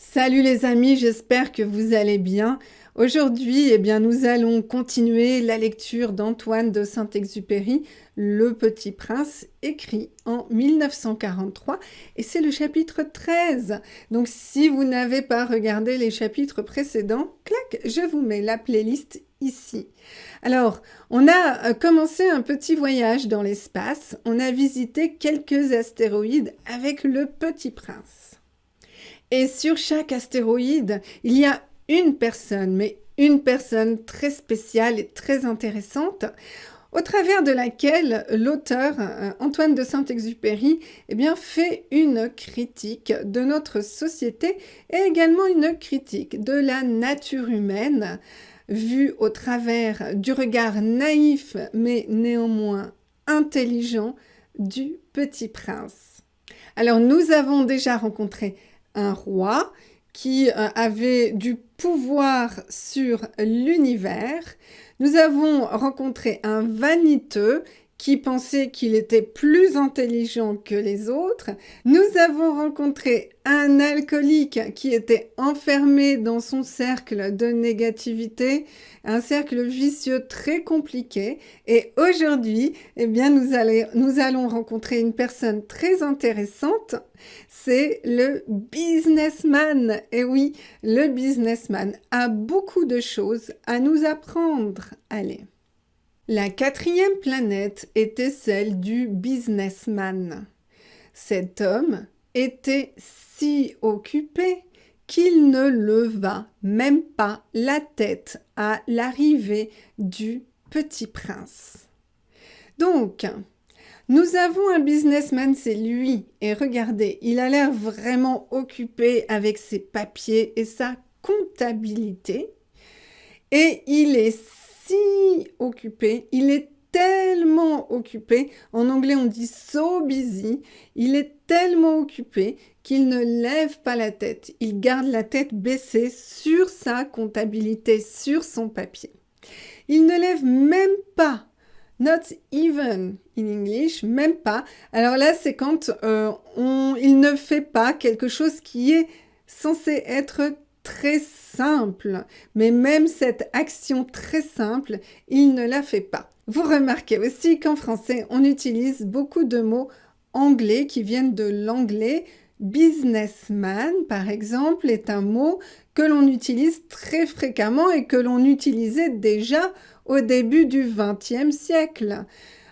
Salut les amis, j'espère que vous allez bien. Aujourd'hui, nous allons continuer la lecture d'Antoine de Saint-Exupéry, Le Petit Prince, écrit en 1943, et c'est le chapitre 13. Donc si vous n'avez pas regardé les chapitres précédents, clac, je vous mets la playlist ici. Alors, on a commencé un petit voyage dans l'espace, on a visité quelques astéroïdes avec le Petit Prince. Et sur chaque astéroïde, il y a une personne, mais une personne très spéciale et très intéressante, au travers de laquelle l'auteur Antoine de Saint-Exupéry fait une critique de notre société et également une critique de la nature humaine, vue au travers du regard naïf mais néanmoins intelligent du Petit Prince. Alors nous avons déjà rencontré un roi qui avait du pouvoir sur l'univers. Nous avons rencontré un vaniteux qui pensait qu'il était plus intelligent que les autres. Nous avons rencontré un alcoolique qui était enfermé dans son cercle de négativité, un cercle vicieux très compliqué. Et aujourd'hui, nous allons rencontrer une personne très intéressante. C'est le businessman. Et oui, le businessman a beaucoup de choses à nous apprendre. Allez. La quatrième planète était celle du businessman. Cet homme était si occupé qu'il ne leva même pas la tête à l'arrivée du Petit Prince. Donc, nous avons un businessman, c'est lui. Et regardez, il a l'air vraiment occupé avec ses papiers et sa comptabilité. Et il est si occupé, il est tellement occupé, en anglais on dit so busy, il est tellement occupé qu'il ne lève pas la tête, il garde la tête baissée sur sa comptabilité, sur son papier. Il ne lève même pas, not even in English, même pas. Alors là c'est quand il ne fait pas quelque chose qui est censé être très simple, mais même cette action très simple, il ne la fait pas. Vous remarquez aussi qu'en français, on utilise beaucoup de mots anglais qui viennent de l'anglais. Businessman, par exemple, est un mot que l'on utilise très fréquemment et que l'on utilisait déjà au début du XXe siècle.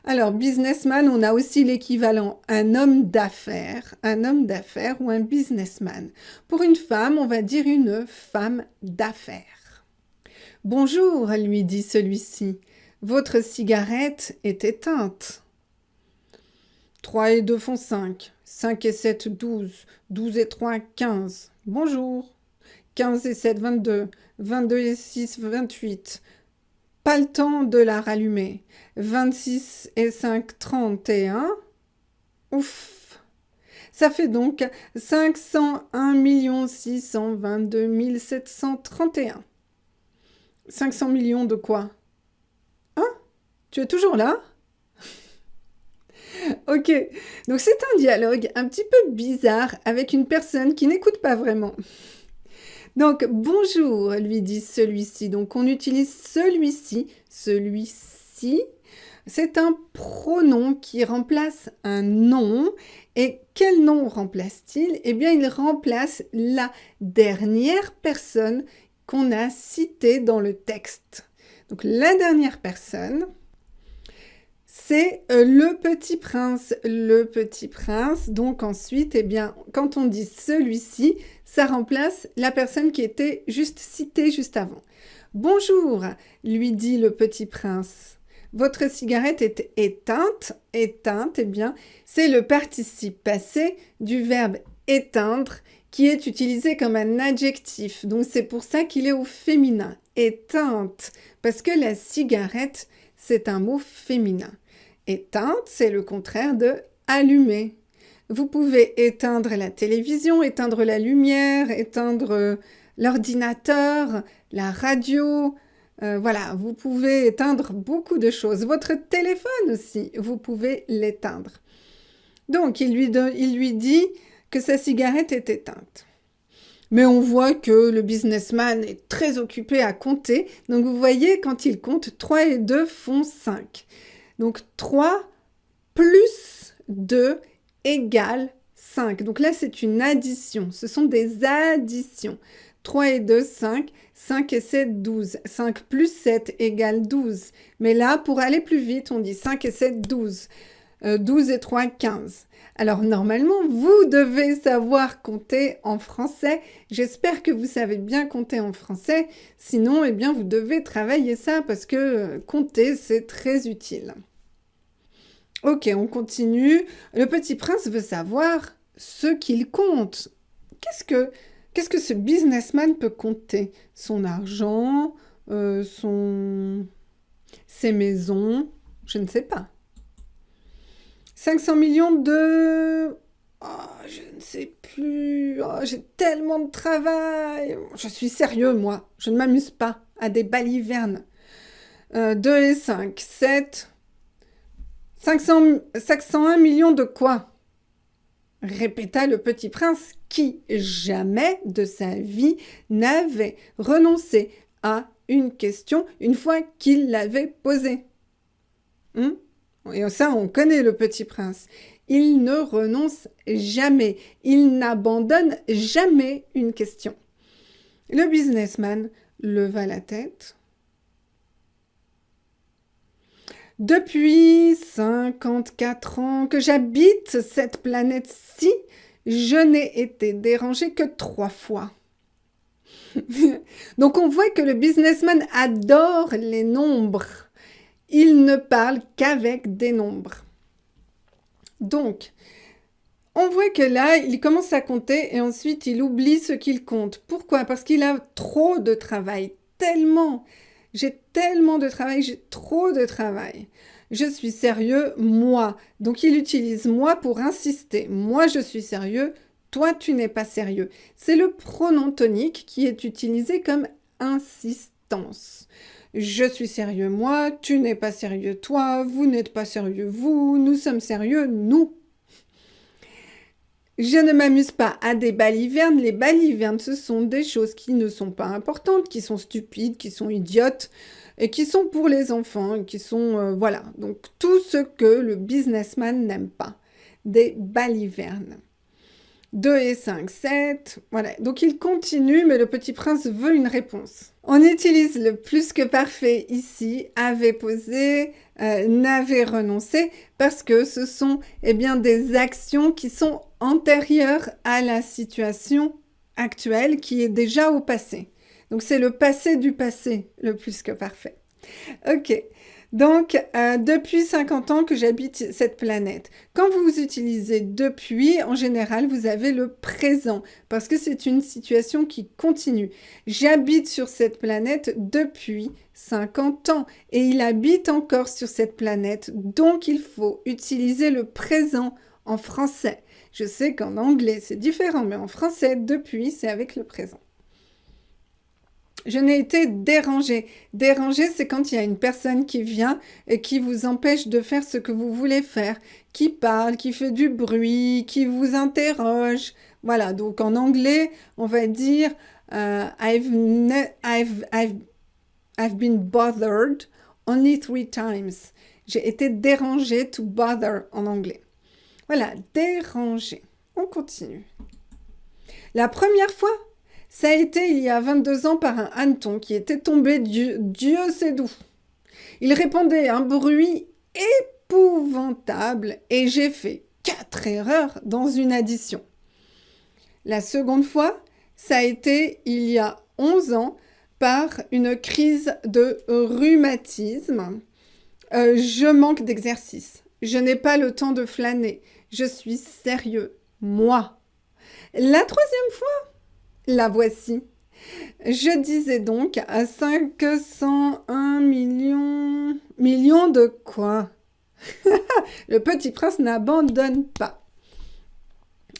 Alors, businessman, on a aussi l'équivalent un homme d'affaires ou un businessman. Pour une femme, on va dire une femme d'affaires. Bonjour, lui dit celui-ci. Votre cigarette est éteinte. 3 et 2 font 5. 5 et 7, 12. 12 et 3, 15. Bonjour. 15 et 7, 22. 22 et 6, 28. Pas le temps de la rallumer. 26 et 5, 31. Ouf! Ça fait donc 501 622 731. 500 millions de quoi? Hein? Tu es toujours là? Ok, donc c'est un dialogue un petit peu bizarre avec une personne qui n'écoute pas vraiment. Donc, bonjour, lui dit celui-ci. Donc, on utilise celui-ci, celui-ci. C'est un pronom qui remplace un nom. Et quel nom remplace-t-il? Eh bien, il remplace la dernière personne qu'on a citée dans le texte. Donc, la dernière personne, c'est le Petit Prince. Le Petit Prince, donc ensuite, quand on dit celui-ci, ça remplace la personne qui était juste citée juste avant. Bonjour, lui dit le Petit Prince. Votre cigarette est éteinte. Éteinte, c'est le participe passé du verbe éteindre qui est utilisé comme un adjectif. Donc c'est pour ça qu'il est au féminin. Éteinte, parce que la cigarette, c'est un mot féminin. Éteinte, c'est le contraire de allumer. Vous pouvez éteindre la télévision, éteindre la lumière, éteindre l'ordinateur, la radio. Voilà, vous pouvez éteindre beaucoup de choses. Votre téléphone aussi, vous pouvez l'éteindre. Donc, il lui dit que sa cigarette est éteinte. Mais on voit que le businessman est très occupé à compter. Donc vous voyez, quand il compte, 3 et 2 font 5. Donc 3 plus 2 égale 5. Donc là, c'est une addition. Ce sont des additions. 3 et 2, 5. 5 et 7, 12. 5 plus 7 égale 12. Mais là, pour aller plus vite, on dit 5 et 7, 12. 12 et 3, 15. Alors normalement, vous devez savoir compter en français. J'espère que vous savez bien compter en français. Sinon, eh bien, vous devez travailler ça parce que compter, c'est très utile. Ok, on continue. Le petit prince veut savoir ce qu'il compte. Qu'est-ce que ce businessman peut compter? Son argent, ses maisons, je ne sais pas. 500 millions de... Oh, je ne sais plus. Oh, j'ai tellement de travail. Je suis sérieux, moi. Je ne m'amuse pas à des balivernes. 2 et 5, 7... 501 millions de quoi? Répéta le petit prince qui, jamais de sa vie, n'avait renoncé à une question une fois qu'il l'avait posée. Et ça, on connaît le petit prince. Il ne renonce jamais. Il n'abandonne jamais une question. Le businessman leva la tête. Depuis 54 ans que j'habite cette planète-ci, je n'ai été dérangé que 3 fois. Donc on voit que le businessman adore les nombres. Il ne parle qu'avec des nombres. Donc, on voit que là, il commence à compter et ensuite il oublie ce qu'il compte. Pourquoi? Parce qu'il a trop de travail. Tellement. J'ai tellement de travail, j'ai trop de travail. Je suis sérieux, moi. Donc il utilise moi pour insister. Moi, je suis sérieux, toi, tu n'es pas sérieux. C'est le pronom tonique qui est utilisé comme insistance. Je suis sérieux, moi, tu n'es pas sérieux, toi, vous n'êtes pas sérieux, vous, nous sommes sérieux, nous. Je ne m'amuse pas à des balivernes. Les balivernes, ce sont des choses qui ne sont pas importantes, qui sont stupides, qui sont idiotes, et qui sont pour les enfants, qui sont... voilà, donc tout ce que le businessman n'aime pas. Des balivernes. 2 et 5, 7. Voilà, donc il continue, mais le petit prince veut une réponse. On utilise le plus que parfait ici, avait posé, n'avait renoncé, parce que ce sont bien, des actions qui sont antérieures à la situation actuelle, qui est déjà au passé. Donc c'est le passé du passé, le plus que parfait. Ok. Donc, depuis 50 ans que j'habite cette planète. Quand vous utilisez depuis, en général, vous avez le présent, parce que c'est une situation qui continue. J'habite sur cette planète depuis 50 ans, et il habite encore sur cette planète, donc il faut utiliser le présent en français. Je sais qu'en anglais, c'est différent, mais en français, depuis, c'est avec le présent. Je n'ai été dérangée. Dérangée, c'est quand il y a une personne qui vient et qui vous empêche de faire ce que vous voulez faire, qui parle, qui fait du bruit, qui vous interroge. Voilà, donc en anglais, on va dire I've been bothered only 3 times. J'ai été dérangée, to bother en anglais. Voilà, dérangée. On continue. La première fois, ça a été il y a 22 ans par un hanneton qui était tombé Dieu sait d'où. Il répondait un bruit épouvantable et j'ai fait 4 erreurs dans une addition. La seconde fois, ça a été il y a 11 ans par une crise de rhumatisme. Je manque d'exercice. Je n'ai pas le temps de flâner. Je suis sérieux. Moi. La troisième fois, la voici. Je disais donc à 501 millions de quoi? Le petit prince n'abandonne pas.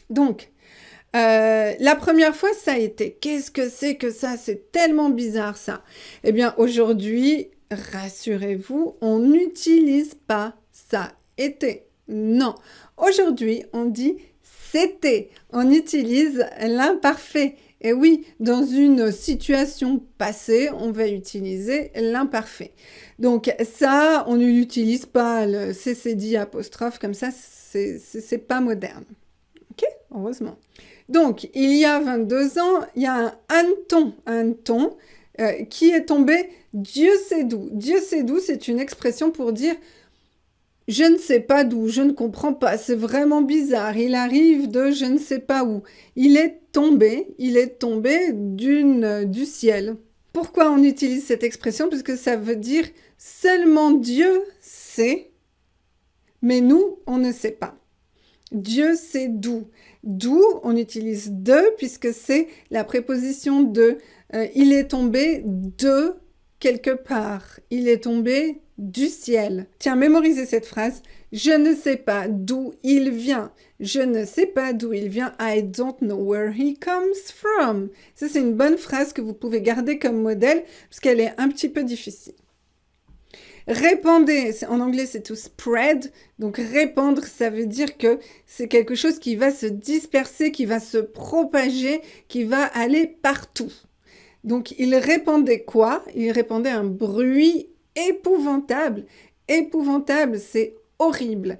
Donc, la première fois, ça a été. Qu'est-ce que c'est que ça? C'est tellement bizarre, ça. Eh bien, aujourd'hui, rassurez-vous, on n'utilise pas ça été. Non. Aujourd'hui, on dit c'était. On utilise l'imparfait. Et oui, dans une situation passée, on va utiliser l'imparfait. Donc ça, on n'utilise pas le CCD apostrophe comme ça, c'est pas moderne. Ok, heureusement. Donc, il y a 22 ans, il y a un hanneton qui est tombé Dieu sait d'où. Dieu sait d'où, c'est une expression pour dire je ne sais pas d'où, je ne comprends pas, c'est vraiment bizarre, il arrive de je ne sais pas où. Il est tombé du ciel. Pourquoi on utilise cette expression? Parce que ça veut dire seulement Dieu sait, mais nous, on ne sait pas. Dieu sait d'où. D'où, on utilise de, puisque c'est la préposition de. Il est tombé de quelque part. Il est tombé du ciel. Tiens, mémorisez cette phrase. Je ne sais pas d'où il vient. Je ne sais pas d'où il vient. I don't know where he comes from. Ça, c'est une bonne phrase que vous pouvez garder comme modèle, parce qu'elle est un petit peu difficile. Répandez, en anglais c'est to spread, donc répandre ça veut dire que c'est quelque chose qui va se disperser, qui va se propager, qui va aller partout. Donc il répandait quoi? Il répandait un bruit épouvantable. Épouvantable, c'est horrible.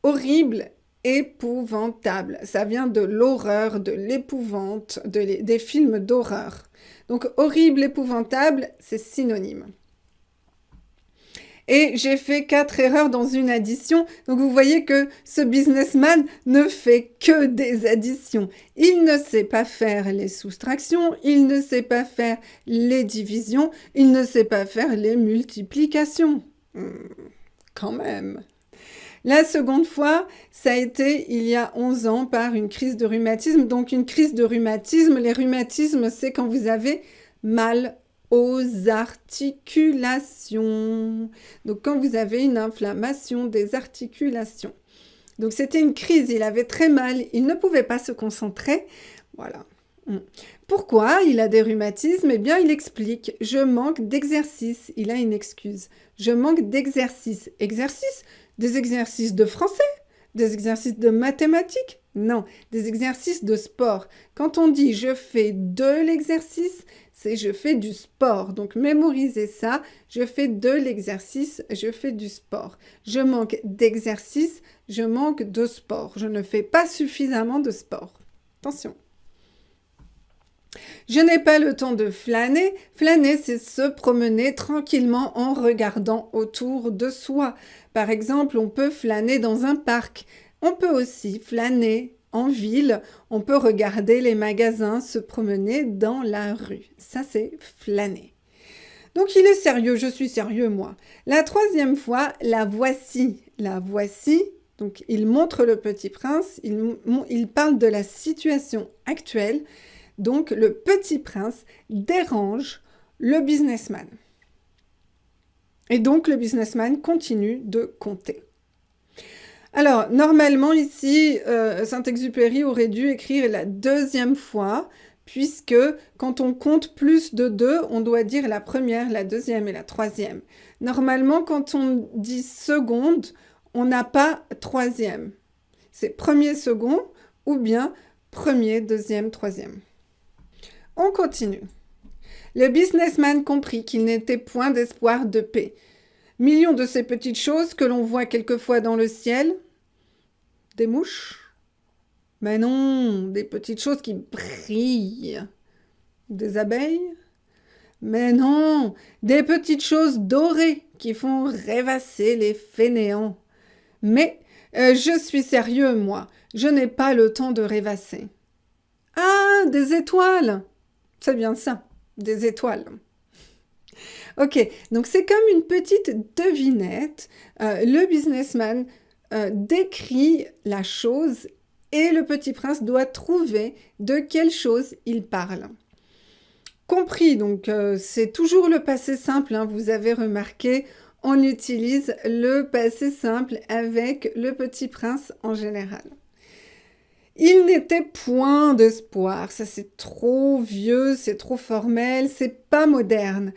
Horrible, épouvantable. Ça vient de l'horreur, de l'épouvante, des films d'horreur. Donc horrible, épouvantable, c'est synonyme. Et j'ai fait 4 erreurs dans une addition. Donc vous voyez que ce businessman ne fait que des additions. Il ne sait pas faire les soustractions, il ne sait pas faire les divisions, il ne sait pas faire les multiplications. Quand même. La seconde fois, ça a été il y a 11 ans par une crise de rhumatisme. Donc une crise de rhumatisme, les rhumatismes, c'est quand vous avez mal aux articulations. Donc, quand vous avez une inflammation des articulations. Donc, c'était une crise, il avait très mal, il ne pouvait pas se concentrer. Voilà. Pourquoi il a des rhumatismes? Eh bien, il explique, je manque d'exercice. Il a une excuse. Je manque d'exercice. Exercice? Des exercices de français? Des exercices de mathématiques? Non, des exercices de sport. Quand on dit je fais de l'exercice, c'est je fais du sport. Donc mémorisez ça, je fais de l'exercice, je fais du sport. Je manque d'exercice, je manque de sport. Je ne fais pas suffisamment de sport. Attention. Je n'ai pas le temps de flâner. Flâner, c'est se promener tranquillement en regardant autour de soi. Par exemple, on peut flâner dans un parc. On peut aussi flâner en ville. On peut regarder les magasins, se promener dans la rue. Ça, c'est flâner. Donc, il est sérieux. Je suis sérieux, moi. La troisième fois, la voici. La voici. Donc, il montre le Petit Prince. Il parle de la situation actuelle. Donc, le Petit Prince dérange le businessman. Et donc, le businessman continue de compter. Alors, normalement, ici, Saint-Exupéry aurait dû écrire la deuxième fois, puisque quand on compte plus de 2, on doit dire la première, la deuxième et la troisième. Normalement, quand on dit seconde, on n'a pas troisième. C'est premier, second, ou bien premier, deuxième, troisième. On continue. Le businessman comprit qu'il n'était point d'espoir de paix. Millions de ces petites choses que l'on voit quelquefois dans le ciel. Des mouches? Mais non, des petites choses qui brillent. Des abeilles? Mais non, des petites choses dorées qui font rêvasser les fainéants. Mais je suis sérieux, moi. Je n'ai pas le temps de rêvasser. Ah, des étoiles! C'est bien ça, des étoiles. Ok, donc c'est comme une petite devinette. Le businessman décrit la chose et le Petit Prince doit trouver de quelle chose il parle. Compris, donc c'est toujours le passé simple, hein, vous avez remarqué, on utilise le passé simple avec le Petit Prince en général. Il n'était point d'espoir, ça c'est trop vieux, c'est trop formel, c'est pas moderne.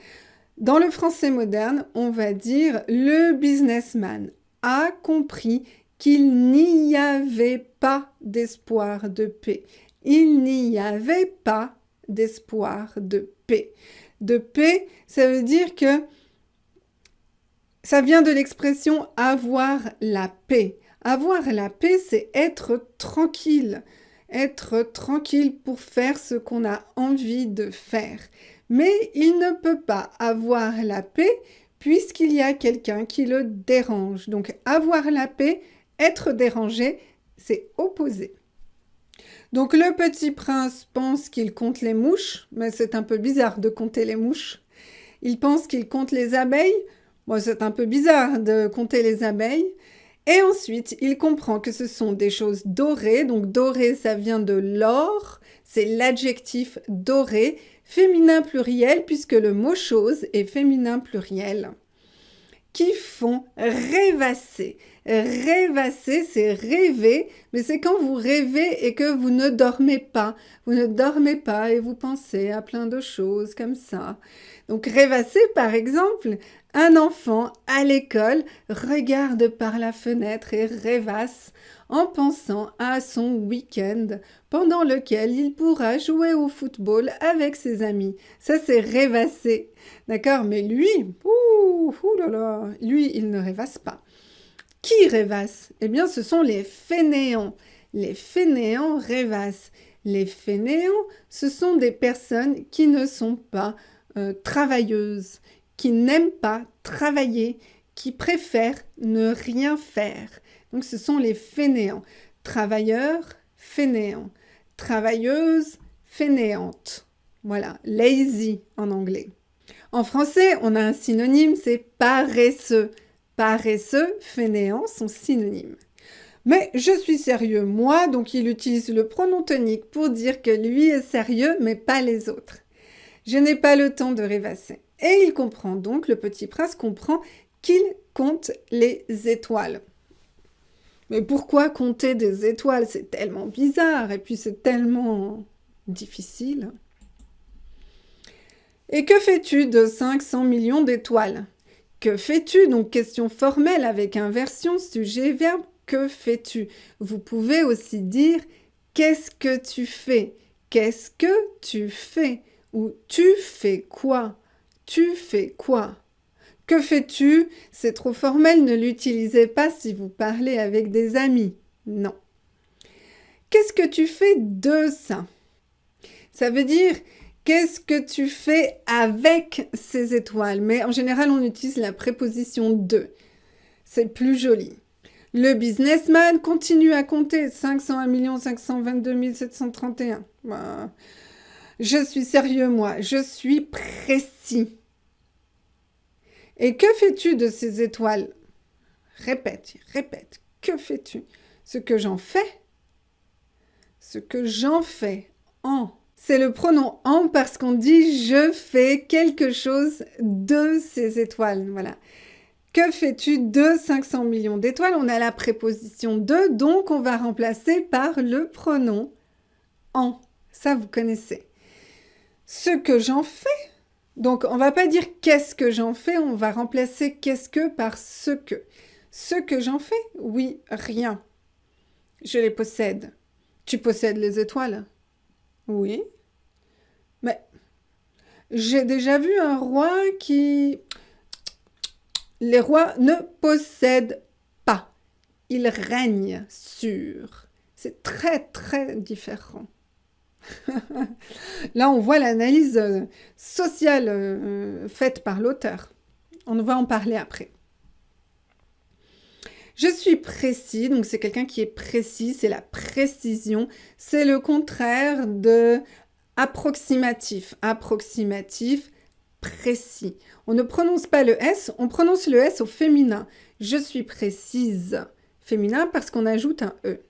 Dans le français moderne, on va dire le businessman a compris qu'il n'y avait pas d'espoir de paix. Il n'y avait pas d'espoir, de paix. De paix, ça veut dire que ça vient de l'expression avoir la paix. Avoir la paix, c'est être tranquille. Être tranquille pour faire ce qu'on a envie de faire. Mais il ne peut pas avoir la paix puisqu'il y a quelqu'un qui le dérange. Donc avoir la paix, être dérangé, c'est opposé. Donc le petit prince pense qu'il compte les mouches, mais c'est un peu bizarre de compter les mouches. Il pense qu'il compte les abeilles. Bon, c'est un peu bizarre de compter les abeilles. Et ensuite, il comprend que ce sont des choses dorées. Donc doré, ça vient de l'or. C'est l'adjectif doré, féminin pluriel, puisque le mot chose est féminin pluriel. Qui font rêvasser. Rêvasser, c'est rêver, mais c'est quand vous rêvez et que vous ne dormez pas. Vous ne dormez pas et vous pensez à plein de choses comme ça. Donc rêvasser, par exemple, un enfant à l'école regarde par la fenêtre et rêvasse en pensant à son week-end pendant lequel il pourra jouer au football avec ses amis. Ça, c'est rêvasser. D'accord? Mais lui, lui, il ne rêvasse pas. Qui rêvasse? Eh bien, ce sont les fainéants. Les fainéants rêvassent. Les fainéants, ce sont des personnes qui ne sont pas travailleuses, qui n'aiment pas travailler, qui préfèrent ne rien faire. Donc, ce sont les fainéants. Travailleurs, fainéants. Travailleuses, fainéantes. Voilà, lazy en anglais. En français, on a un synonyme, c'est paresseux. Paresseux, fainéant sont synonymes. Mais je suis sérieux, moi, donc il utilise le pronom tonique pour dire que lui est sérieux, mais pas les autres. Je n'ai pas le temps de rêvasser. Et il comprend donc, le petit prince comprend qu'il compte les étoiles. Mais pourquoi compter des étoiles? C'est tellement bizarre et puis c'est tellement difficile. Et que fais-tu de 500 millions d'étoiles? Que fais-tu? Donc question formelle avec inversion, sujet, verbe. Que fais-tu? Vous pouvez aussi dire qu'est-ce que tu fais? Qu'est-ce que tu fais? Ou tu fais quoi? Tu fais quoi? Que fais-tu? C'est trop formel, ne l'utilisez pas si vous parlez avec des amis. Non. Qu'est-ce que tu fais de ça? Ça veut dire qu'est-ce que tu fais avec ces étoiles? Mais en général, on utilise la préposition de. C'est plus joli. Le businessman continue à compter 501 522 731. Je suis sérieux, moi. Je suis précis. Et que fais-tu de ces étoiles? Répète, répète. Que fais-tu? Ce que j'en fais. Ce que j'en fais. En. C'est le pronom en parce qu'on dit je fais quelque chose de ces étoiles. Voilà. Que fais-tu de 500 millions d'étoiles? On a la préposition de, donc on va remplacer par le pronom en. Ça, vous connaissez. Ce que j'en fais. Donc, on va pas dire qu'est-ce que j'en fais, on va remplacer qu'est-ce que par ce que. Ce que j'en fais? Oui, rien. Je les possède. Tu possèdes les étoiles? Oui. Mais j'ai déjà vu un roi qui... Les rois ne possèdent pas. Ils règnent sur. C'est très, très différent. Là, on voit l'analyse sociale faite par l'auteur. On va en parler après. Je suis précis, donc c'est quelqu'un qui est précis, c'est la précision. C'est le contraire de approximatif. Approximatif, précis. On ne prononce pas le S, on prononce le S au féminin. Je suis précise. Féminin parce qu'on ajoute un E.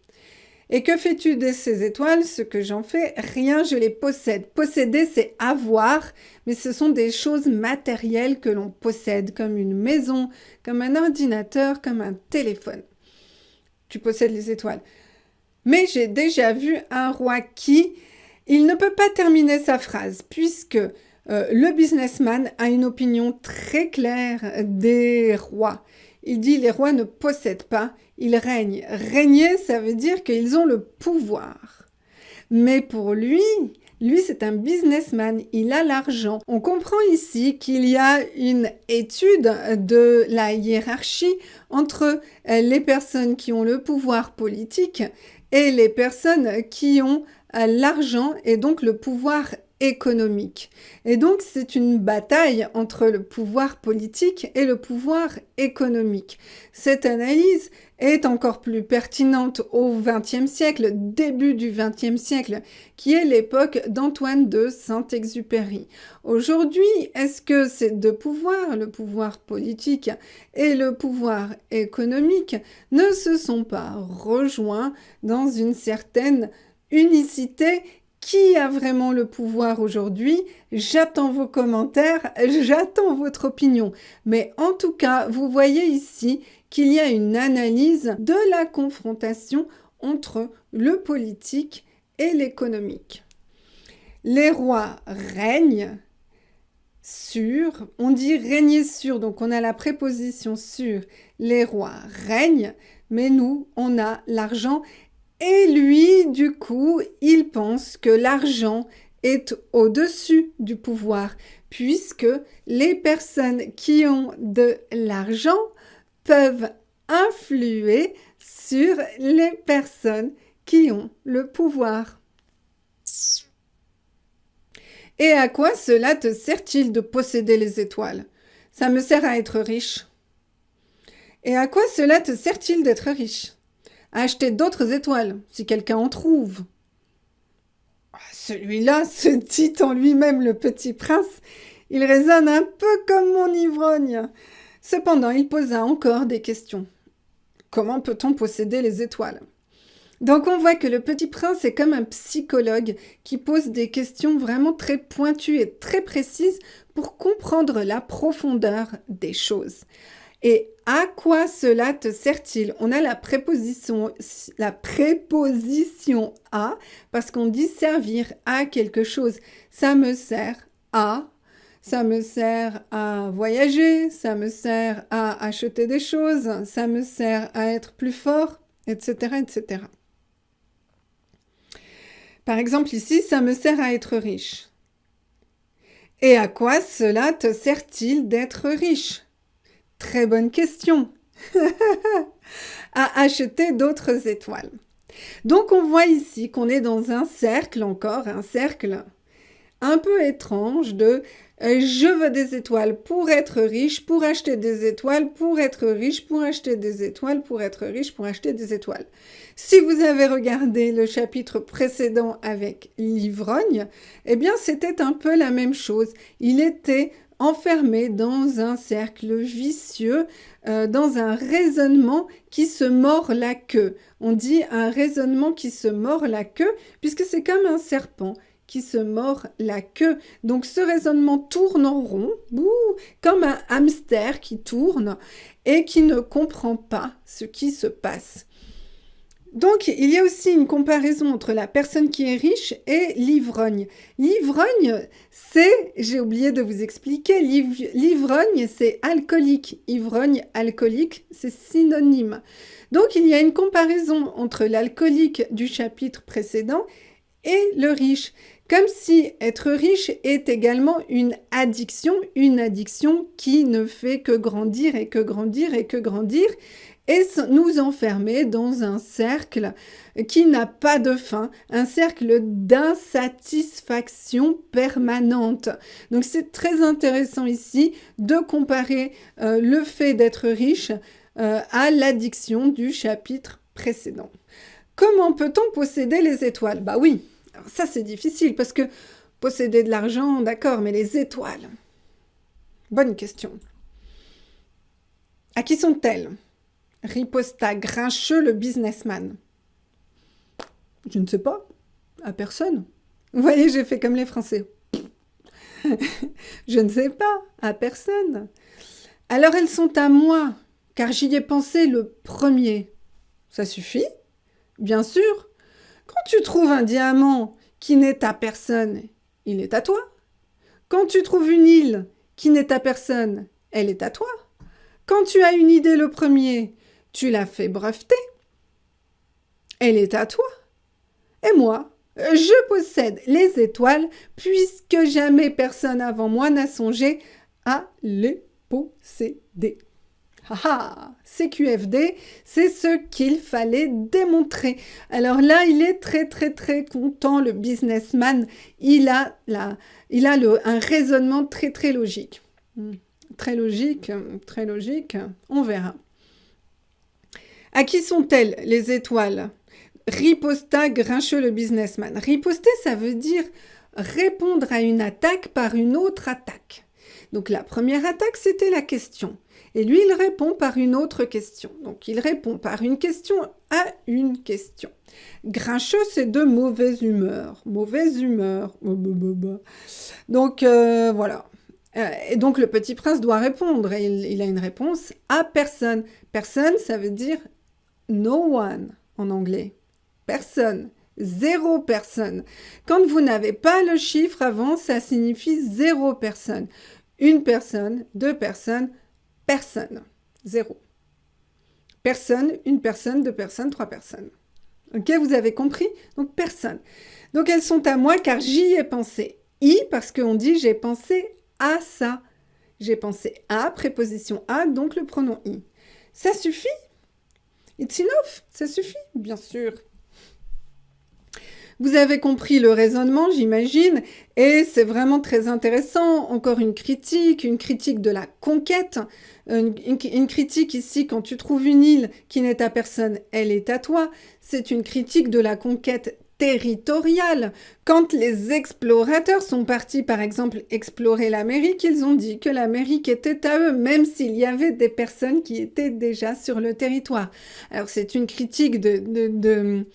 Et que fais-tu de ces étoiles? Ce que j'en fais, rien, je les possède. Posséder, c'est avoir, mais ce sont des choses matérielles que l'on possède, comme une maison, comme un ordinateur, comme un téléphone. Tu possèdes les étoiles. Mais j'ai déjà vu un roi qui, il ne peut pas terminer sa phrase, puisque le businessman a une opinion très claire des rois. Il dit les rois ne possèdent pas, ils règnent. Régner, ça veut dire qu'ils ont le pouvoir. Mais pour lui, Lui, c'est un businessman, il a l'argent. On comprend ici qu'il y a une étude de la hiérarchie entre les personnes qui ont le pouvoir politique et les personnes qui ont l'argent et donc le pouvoir économique. Et donc, c'est une bataille entre le pouvoir politique et le pouvoir économique. Cette analyse est encore plus pertinente au XXe siècle, début du XXe siècle, qui est l'époque d'Antoine de Saint-Exupéry. Aujourd'hui, est-ce que ces deux pouvoirs, le pouvoir politique et le pouvoir économique, ne se sont pas rejoints dans une certaine unicité? Qui a vraiment le pouvoir aujourd'hui? J'attends vos commentaires, j'attends votre opinion. Mais en tout cas, vous voyez ici qu'il y a une analyse de la confrontation entre le politique et l'économique. Les rois règnent sur, on dit régner sur, donc on a la préposition sur, les rois règnent, mais nous, on a l'argent. Et lui, du coup, il pense que l'argent est au-dessus du pouvoir, puisque les personnes qui ont de l'argent peuvent influer sur les personnes qui ont le pouvoir. Et à quoi cela te sert-il de posséder les étoiles? Ça me sert à être riche. Et à quoi cela te sert-il d'être riche? À acheter d'autres étoiles, si quelqu'un en trouve. Celui-là se dit en lui-même le petit prince. Il raisonne un peu comme mon ivrogne. Cependant, il posa encore des questions. Comment peut-on posséder les étoiles? Donc on voit que le petit prince est comme un psychologue qui pose des questions vraiment très pointues et très précises pour comprendre la profondeur des choses. Et à quoi cela te sert-il? On a la préposition à, parce qu'on dit servir à quelque chose. Ça me sert à, ça me sert à voyager, ça me sert à acheter des choses, ça me sert à être plus fort, etc., etc. Par exemple ici, ça me sert à être riche. Et à quoi cela te sert-il d'être riche? Très bonne question. À acheter d'autres étoiles. Donc on voit ici qu'on est dans un cercle encore, un cercle un peu étrange de je veux des étoiles pour être riche, pour acheter des étoiles, pour être riche, pour acheter des étoiles, pour être riche, pour acheter des étoiles. Si vous avez regardé le chapitre précédent avec l'ivrogne, eh bien c'était un peu la même chose. Il était enfermé dans un cercle vicieux, dans un raisonnement qui se mord la queue. On dit un raisonnement qui se mord la queue, puisque c'est comme un serpent qui se mord la queue. Donc ce raisonnement tourne en rond, comme un hamster qui tourne et qui ne comprend pas ce qui se passe. Donc, il y a aussi une comparaison entre la personne qui est riche et l'ivrogne. L'ivrogne, c'est, j'ai oublié de vous expliquer, l'ivrogne, c'est alcoolique. Ivrogne, alcoolique, c'est synonyme. Donc, il y a une comparaison entre l'alcoolique du chapitre précédent et le riche. Comme si être riche est également une addiction qui ne fait que grandir et que grandir et que grandir, et nous enfermer dans un cercle qui n'a pas de fin, un cercle d'insatisfaction permanente. Donc c'est très intéressant ici de comparer le fait d'être riche à l'addiction du chapitre précédent. Comment peut-on posséder les étoiles? Bah oui, alors ça c'est difficile parce que posséder de l'argent, d'accord, mais les étoiles? Bonne question. À qui sont-elles? Riposta grincheux le businessman. Je ne sais pas, à personne. Vous voyez, j'ai fait comme les Français. Je ne sais pas, à personne. Alors elles sont à moi, car j'y ai pensé le premier. Ça suffit? Bien sûr. Quand tu trouves un diamant qui n'est à personne, il est à toi. Quand tu trouves une île qui n'est à personne, elle est à toi. Quand tu as une idée le premier, tu l'as fait breveter. Elle est à toi. Et moi, Je possède les étoiles puisque jamais personne avant moi n'a songé à les posséder. Ah, CQFD, c'est ce qu'il fallait démontrer. Alors là, il est très très très content, le businessman. Il a un raisonnement très très logique. Très logique, très logique. On verra. À qui sont-elles, les étoiles? Riposta grincheux le businessman. Riposter, ça veut dire répondre à une attaque par une autre attaque. Donc la première attaque, c'était la question. Et lui, il répond par une autre question. Donc il répond par une question à une question. Grincheux, c'est de mauvaise humeur. Mauvaise humeur. Donc voilà. Et donc le petit prince doit répondre. Et il a une réponse à personne. Personne, ça veut dire no one en anglais. Personne. Zéro personne. Quand vous n'avez pas le chiffre avant, ça signifie zéro personne. Une personne, deux personnes, personne. Zéro. Personne, une personne, deux personnes, trois personnes. Ok, vous avez compris? Donc personne. Donc elles sont à moi car j'y ai pensé. I parce qu'on dit j'ai pensé à ça. J'ai pensé à, préposition à, donc le pronom I. Ça suffit? It's enough? Ça suffit? Bien sûr. Vous avez compris le raisonnement, j'imagine, et c'est vraiment très intéressant. Encore une critique de la conquête. Une critique ici, quand tu trouves une île qui n'est à personne, elle est à toi. C'est une critique de la conquête territoriale. Quand les explorateurs sont partis, par exemple, explorer l'Amérique, ils ont dit que l'Amérique était à eux, même s'il y avait des personnes qui étaient déjà sur le territoire. Alors c'est une critique de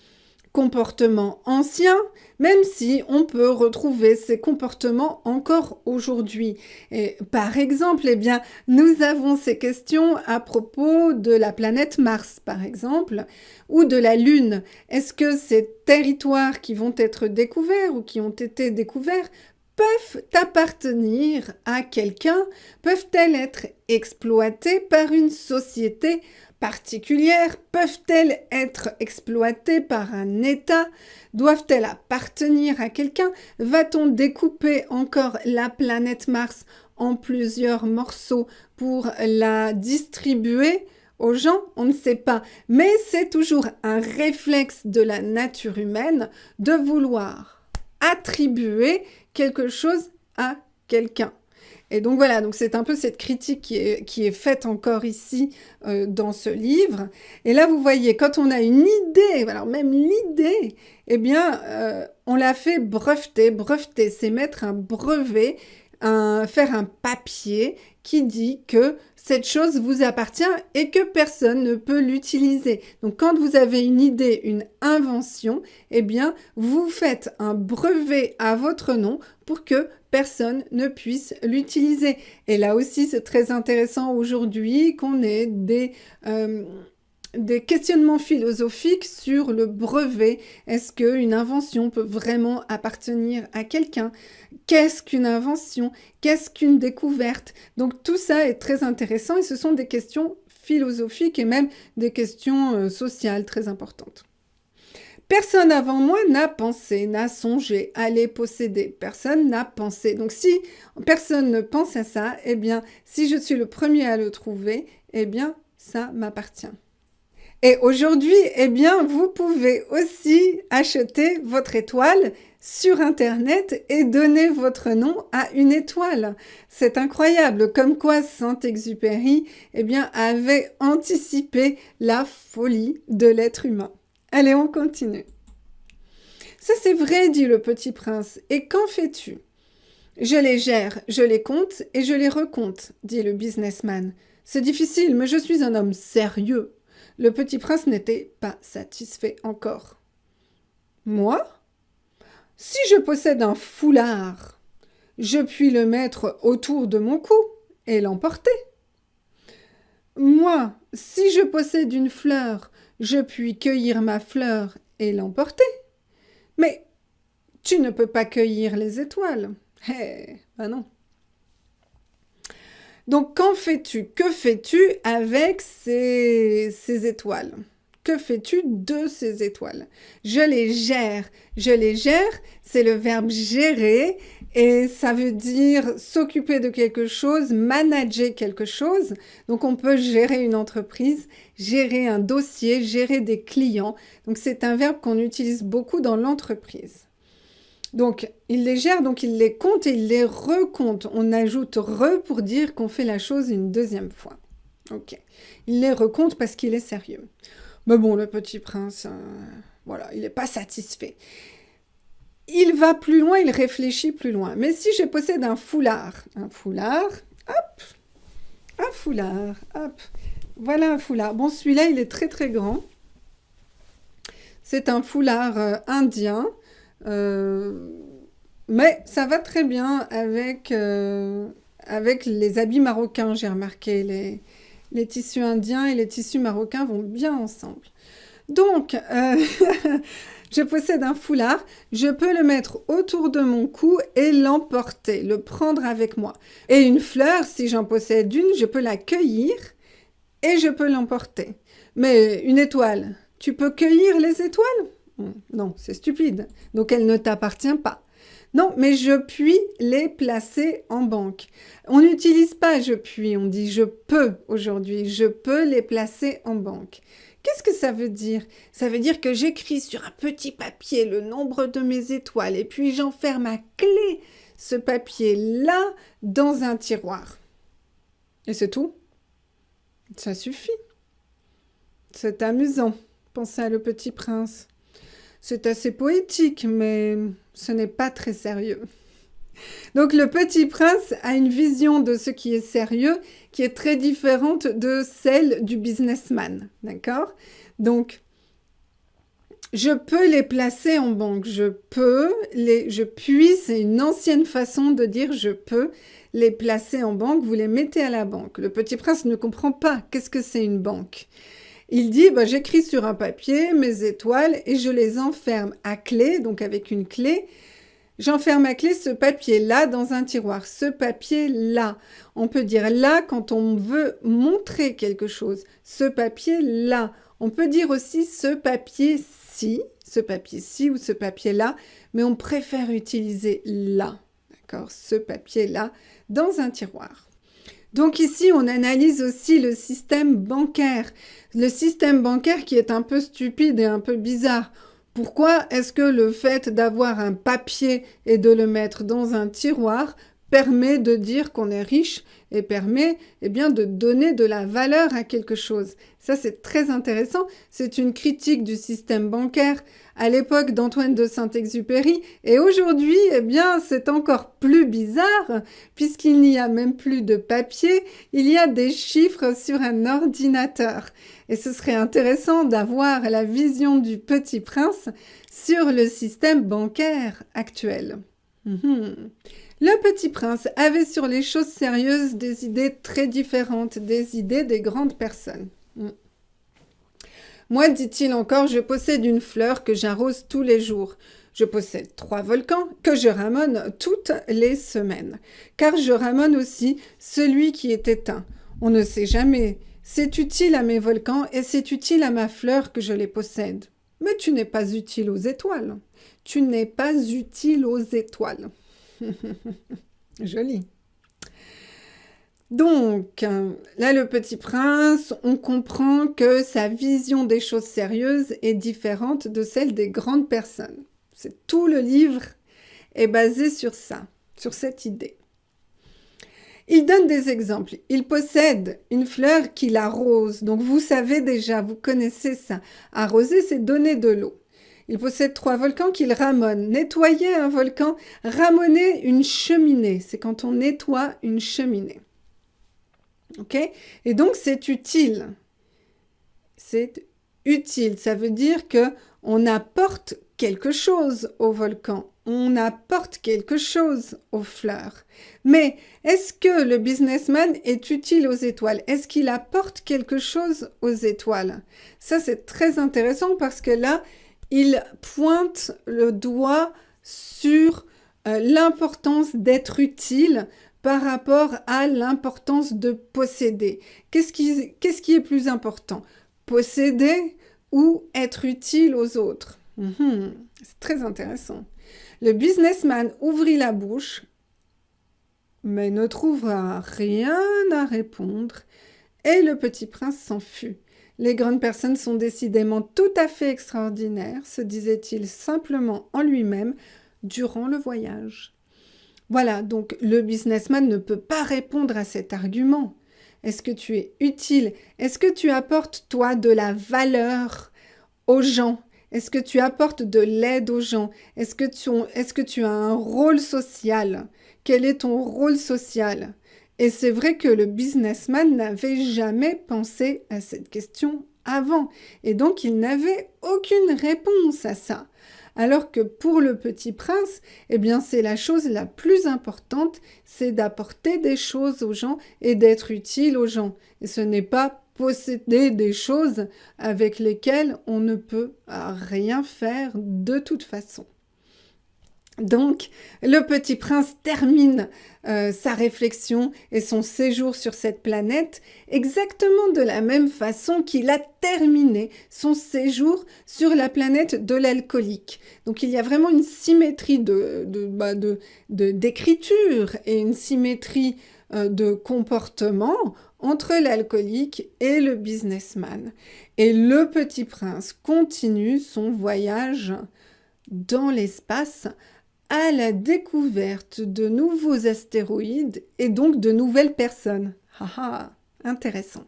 comportements anciens, même si on peut retrouver ces comportements encore aujourd'hui. Et par exemple, eh bien, nous avons ces questions à propos de la planète Mars, par exemple, ou de la Lune. Est-ce que ces territoires qui vont être découverts ou qui ont été découverts peuvent appartenir à quelqu'un? Peuvent-elles être exploitées par une société particulières? Peuvent-elles être exploitées par un État? Doivent-elles appartenir à quelqu'un? Va-t-on découper encore la planète Mars en plusieurs morceaux pour la distribuer aux gens? On ne sait pas. Mais c'est toujours un réflexe de la nature humaine de vouloir attribuer quelque chose à quelqu'un. Et donc voilà, donc c'est un peu cette critique qui est faite encore ici dans ce livre. Et là, vous voyez, quand on a une idée, alors même l'idée, eh bien, on l'a fait breveter. Breveter, c'est mettre un brevet, faire un papier qui dit que cette chose vous appartient et que personne ne peut l'utiliser. Donc quand vous avez une idée, une invention, eh bien, vous faites un brevet à votre nom pour que personne ne puisse l'utiliser. Et là aussi, c'est très intéressant aujourd'hui qu'on ait des questionnements philosophiques sur le brevet. Est-ce qu'une invention peut vraiment appartenir à quelqu'un? Qu'est-ce qu'une invention? Qu'est-ce qu'une découverte? Donc tout ça est très intéressant et ce sont des questions philosophiques et même des questions sociales très importantes. Personne avant moi n'a pensé, n'a songé à les posséder. Personne n'a pensé. Donc si personne ne pense à ça, eh bien, si je suis le premier à le trouver, eh bien, ça m'appartient. Et aujourd'hui, eh bien, vous pouvez aussi acheter votre étoile sur Internet et donner votre nom à une étoile. C'est incroyable, comme quoi Saint-Exupéry, eh bien, avait anticipé la folie de l'être humain. Allez, on continue. Ça c'est vrai, dit le petit prince. Et qu'en fais-tu? Je les gère, je les compte et je les recompte, dit le businessman. C'est difficile, mais je suis un homme sérieux. Le petit prince n'était pas satisfait encore. Moi? Si je possède un foulard, je puis le mettre autour de mon cou et l'emporter. Moi, si je possède une fleur, je puis cueillir ma fleur et l'emporter. Mais tu ne peux pas cueillir les étoiles. Ben non. Donc, qu'en fais-tu? Que fais-tu avec ces étoiles? Que fais-tu de ces étoiles? Je les gère. Je les gère, c'est le verbe gérer et ça veut dire s'occuper de quelque chose, manager quelque chose. Donc on peut gérer une entreprise, gérer un dossier, gérer des clients. Donc c'est un verbe qu'on utilise beaucoup dans l'entreprise. Donc il les gère, donc il les compte et il les recompte. On ajoute re pour dire qu'on fait la chose une deuxième fois. Ok. Il les recompte parce qu'il est sérieux. Mais bon, le petit prince, voilà, il n'est pas satisfait. Il va plus loin, il réfléchit plus loin. Mais si je possède un foulard, hop, voilà un foulard. Bon, celui-là, il est très très grand. C'est un foulard indien, mais ça va très bien avec les habits marocains, j'ai remarqué. Les tissus indiens et les tissus marocains vont bien ensemble. Donc, je possède un foulard, je peux le mettre autour de mon cou et l'emporter, le prendre avec moi. Et une fleur, si j'en possède une, je peux la cueillir et je peux l'emporter. Mais une étoile, tu peux cueillir les étoiles? Non, c'est stupide. Donc, elle ne t'appartient pas. Non, mais je puis les placer en banque. On n'utilise pas je puis, on dit je peux aujourd'hui. Je peux les placer en banque. Qu'est-ce que ça veut dire? Ça veut dire que j'écris sur un petit papier le nombre de mes étoiles et puis j'enferme à clé ce papier-là dans un tiroir. Et c'est tout. Ça suffit. C'est amusant. Pensez à Le Petit Prince. C'est assez poétique, mais ce n'est pas très sérieux. Donc le Petit Prince a une vision de ce qui est sérieux qui est très différente de celle du businessman, d'accord? Donc, je peux les placer en banque, je puis, c'est une ancienne façon de dire je peux les placer en banque, vous les mettez à la banque. Le Petit Prince ne comprend pas qu'est-ce que c'est une banque. Il dit, j'écris sur un papier mes étoiles et je les enferme à clé, donc avec une clé. J'enferme à clé ce papier-là dans un tiroir. Ce papier-là. On peut dire là quand on veut montrer quelque chose. Ce papier-là. On peut dire aussi ce papier-ci ou ce papier-là, mais on préfère utiliser là. D'accord? Ce papier-là dans un tiroir. Donc ici, on analyse aussi le système bancaire. Le système bancaire qui est un peu stupide et un peu bizarre. Pourquoi est-ce que le fait d'avoir un papier et de le mettre dans un tiroir permet de dire qu'on est riche et permet de donner de la valeur à quelque chose? Ça, c'est très intéressant. C'est une critique du système bancaire à l'époque d'Antoine de Saint-Exupéry. Et aujourd'hui, c'est encore plus bizarre puisqu'il n'y a même plus de papier, il y a des chiffres sur un ordinateur. Et ce serait intéressant d'avoir la vision du Petit Prince sur le système bancaire actuel. Le Petit Prince avait sur les choses sérieuses des idées très différentes, des idées des grandes personnes. Moi, dit-il encore, je possède une fleur que j'arrose tous les jours. Je possède 3 volcans que je ramone toutes les semaines. Car je ramone aussi celui qui est éteint. On ne sait jamais. C'est utile à mes volcans et c'est utile à ma fleur que je les possède. Mais tu n'es pas utile aux étoiles. Tu n'es pas utile aux étoiles. Joli. Donc, là, le Petit Prince, on comprend que sa vision des choses sérieuses est différente de celle des grandes personnes. Tout le livre est basé sur ça, sur cette idée. Il donne des exemples. Il possède une fleur qu'il arrose. Donc, vous savez déjà, vous connaissez ça. Arroser, c'est donner de l'eau. Il possède 3 volcans qu'il ramone. Nettoyer un volcan, ramoner une cheminée. C'est quand on nettoie une cheminée. Ok? Et donc, c'est utile. C'est utile. Ça veut dire que on apporte quelque chose au volcan. On apporte quelque chose aux fleurs. Mais est-ce que le businessman est utile aux étoiles? Est-ce qu'il apporte quelque chose aux étoiles? Ça, c'est très intéressant parce que là, il pointe le doigt sur l'importance d'être utile par rapport à l'importance de posséder. Qu'est-ce qui est plus important? Posséder ou être utile aux autres. C'est très intéressant. Le businessman ouvrit la bouche, mais ne trouva rien à répondre, et le petit prince s'en fut. Les grandes personnes sont décidément tout à fait extraordinaires, se disait-il simplement en lui-même durant le voyage. Voilà, donc le businessman ne peut pas répondre à cet argument. Est-ce que tu es utile? Est-ce que tu apportes, toi, de la valeur aux gens? Est-ce que tu apportes de l'aide aux gens? Est-ce que tu as un rôle social? Quel est ton rôle social? Et c'est vrai que le businessman n'avait jamais pensé à cette question avant. Et donc, il n'avait aucune réponse à ça. Alors que pour le petit prince, eh bien, c'est la chose la plus importante, c'est d'apporter des choses aux gens et d'être utile aux gens. Et ce n'est pas posséder des choses avec lesquelles on ne peut rien faire de toute façon. Donc, le petit prince termine sa réflexion et son séjour sur cette planète exactement de la même façon qu'il a terminé son séjour sur la planète de l'alcoolique. Donc, il y a vraiment une symétrie d'écriture et une symétrie de comportement entre l'alcoolique et le businessman. Et le petit prince continue son voyage dans l'espace à la découverte de nouveaux astéroïdes et donc de nouvelles personnes. Intéressant.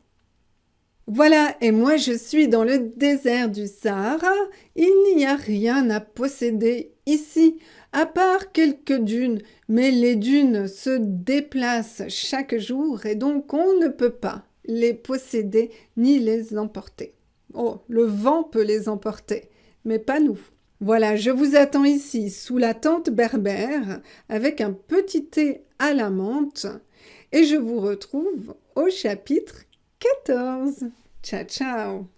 Voilà, et moi je suis dans le désert du Sahara. Il n'y a rien à posséder ici, à part quelques dunes. Mais les dunes se déplacent chaque jour et donc on ne peut pas les posséder ni les emporter. Oh, le vent peut les emporter, mais pas nous. Voilà, je vous attends ici sous la tente berbère avec un petit thé à la menthe et je vous retrouve au chapitre 14. Ciao, ciao!